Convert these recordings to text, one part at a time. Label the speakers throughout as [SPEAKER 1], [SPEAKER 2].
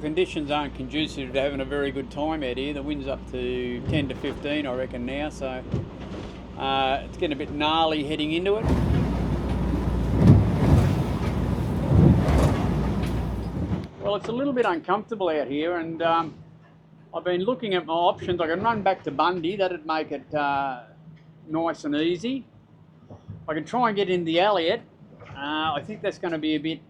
[SPEAKER 1] conditions aren't conducive to having a very good time out here. The wind's up to 10 to 15 I reckon now, so it's getting a bit gnarly heading into it. Well, it's a little bit uncomfortable out here, and I've been looking at my options. I can run back to Bundy, that'd make it nice and easy. I can try and get in the Elliot. I think that's going to be a bit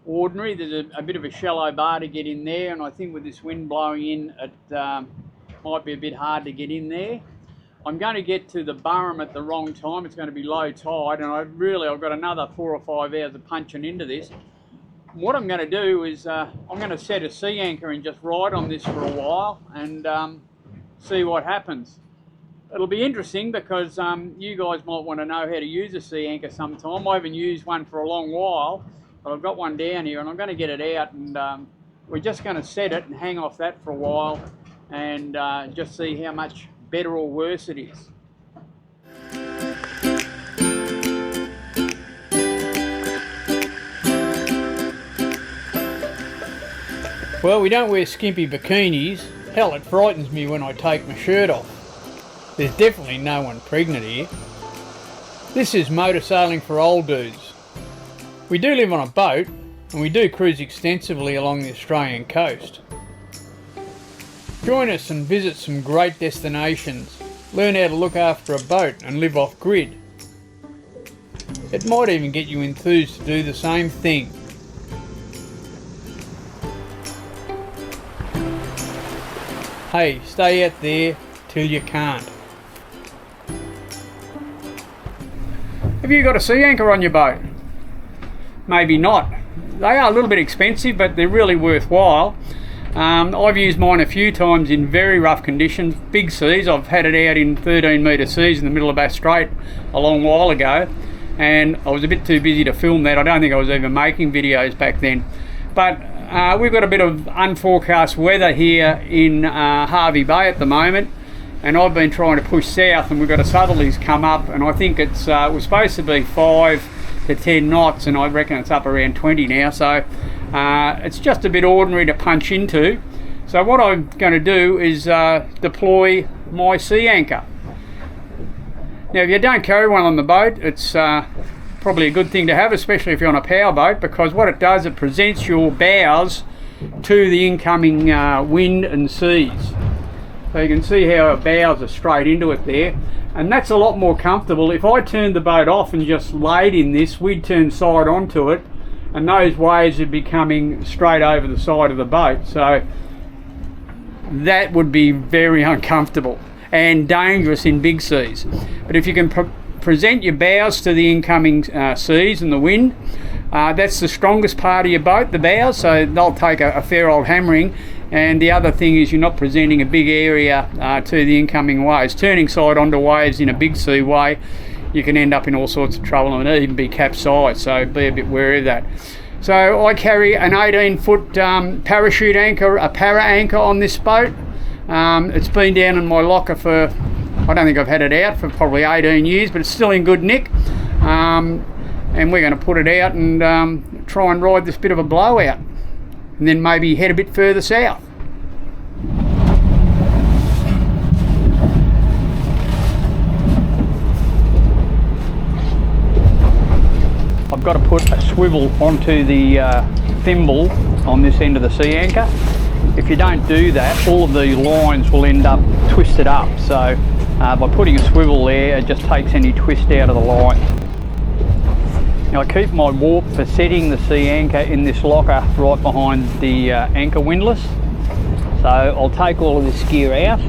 [SPEAKER 1] ordinary. There's a bit of a shallow bar to get in there, and I think with this wind blowing in, it might be a bit hard to get in there. I'm going to get to the Burrum at the wrong time. It's going to be low tide, and I've got another 4 or 5 hours of punching into this. What I'm going to do is I'm going to set a sea anchor and just ride on this for a while and see what happens. It'll be interesting because you guys might want to know how to use a sea anchor sometime. I haven't used one for a long while, but I've got one down here and I'm going to get it out, and we're just going to set it and hang off that for a while and just see how much better or worse it is. Well, we don't wear skimpy bikinis. Hell, it frightens me when I take my shirt off. There's definitely no one pregnant here. This is motor sailing for old dudes. We do live on a boat, and we do cruise extensively along the Australian coast. Join us and visit some great destinations. Learn how to look after a boat and live off grid. It might even get you enthused to do the same thing. Hey, stay out there till you can't. Have you got a sea anchor on your boat? Maybe not. They are a little bit expensive, but they're really worthwhile. I've used mine a few times in very rough conditions, big seas. I've had it out in 13 metre seas in the middle of Bass Strait a long while ago, and I was a bit too busy to film that. I don't think I was even making videos back then. But we've got a bit of unforecast weather here in Hervey Bay at the moment, and I've been trying to push south, and we've got a southerlies come up, and I think it was supposed to be 5 to 10 knots, and I reckon it's up around 20 now, so it's just a bit ordinary to punch into. So what I'm going to do is deploy my sea anchor. Now, if you don't carry one on the boat, it's probably a good thing to have, especially if you're on a power boat, because what it does, it presents your bows to the incoming wind and seas. So you can see how our bows are straight into it there, and that's a lot more comfortable. If I turned the boat off and just laid in this, we'd turn side onto it, and those waves would be coming straight over the side of the boat, so that would be very uncomfortable and dangerous in big seas. But if you can present your bows to the incoming seas and the wind, that's the strongest part of your boat, the bows, so they'll take a fair old hammering. And the other thing is you're not presenting a big area to the incoming waves. Turning side onto waves in a big sea way, you can end up in all sorts of trouble and even be capsized, so be a bit wary of that. So I carry an 18-foot parachute anchor, a para anchor on this boat. It's been down in my locker for, I don't think I've had it out for probably 18 years, but it's still in good nick. And we're going to put it out and try and ride this bit of a blowout, and then maybe head a bit further south. I've got to put a swivel onto the thimble on this end of the sea anchor. If you don't do that, all of the lines will end up twisted up. So by putting a swivel there, it just takes any twist out of the line. Now I keep my warp for setting the sea anchor in this locker right behind the anchor windlass. So I'll take all of this gear out.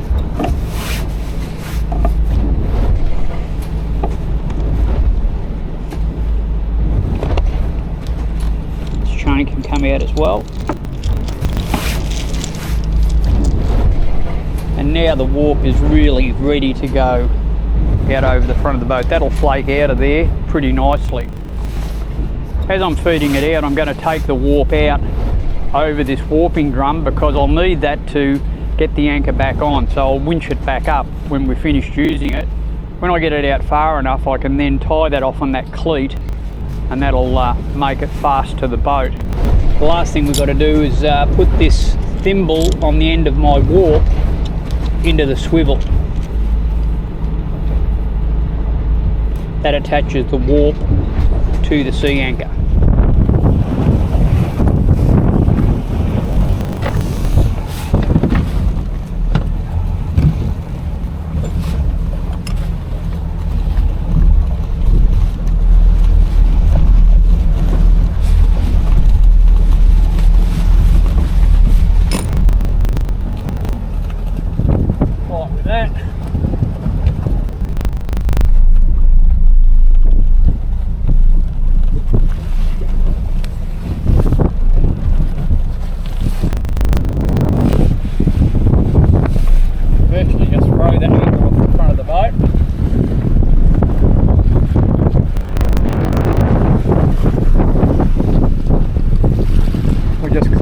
[SPEAKER 1] This chain can come out as well. And now the warp is really ready to go out over the front of the boat. That'll flake out of there pretty nicely. As I'm feeding it out, I'm going to take the warp out over this warping drum because I'll need that to get the anchor back on. So I'll winch it back up when we're finished using it. When I get it out far enough, I can then tie that off on that cleat, and that'll make it fast to the boat. The last thing we've got to do is put this thimble on the end of my warp into the swivel. That attaches the warp to the sea anchor.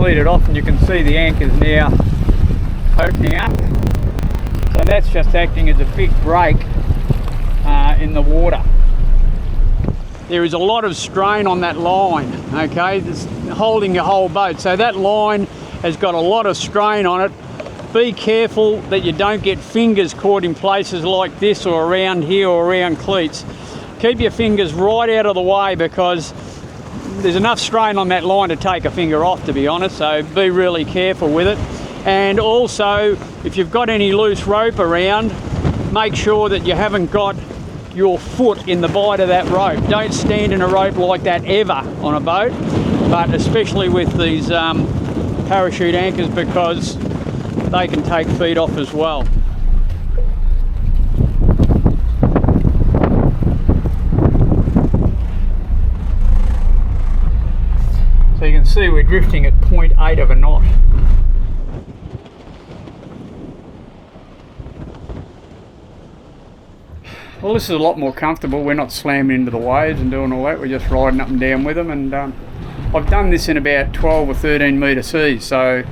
[SPEAKER 1] It off, and you can see the anchors now opening up, so that's just acting as a big break in the water. There is a lot of strain on that line, okay, it's holding your whole boat, so that line has got a lot of strain on it. Be careful that you don't get fingers caught in places like this or around here or around cleats. Keep your fingers right out of the way, because there's enough strain on that line to take a finger off, to be honest, so be really careful with it. And also, if you've got any loose rope around, make sure that you haven't got your foot in the bite of that rope. Don't stand in a rope like that ever on a boat, but especially with these parachute anchors, because they can take feet off as well. So you can see we're drifting at 0.8 of a knot. Well, this is a lot more comfortable. We're not slamming into the waves and doing all that. We're just riding up and down with them. And I've done this in about 12 or 13 metre seas, so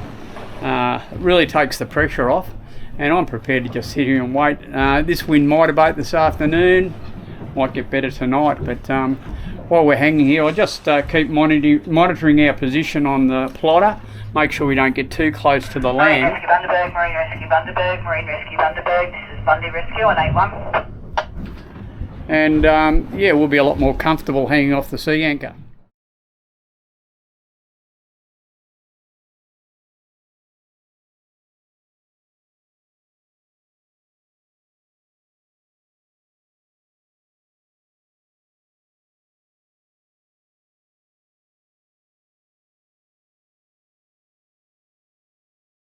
[SPEAKER 1] it really takes the pressure off. And I'm prepared to just sit here and wait. This wind might abate this afternoon, might get better tonight, but while we're hanging here, I'll just keep monitoring our position on the plotter, make sure we don't get too close to the land.
[SPEAKER 2] Marine Rescue Bundaberg, Marine Rescue Bundaberg, Marine Rescue Bundaberg, this is Bundy Rescue on 8-1.
[SPEAKER 1] And yeah, we'll be a lot more comfortable hanging off the sea anchor.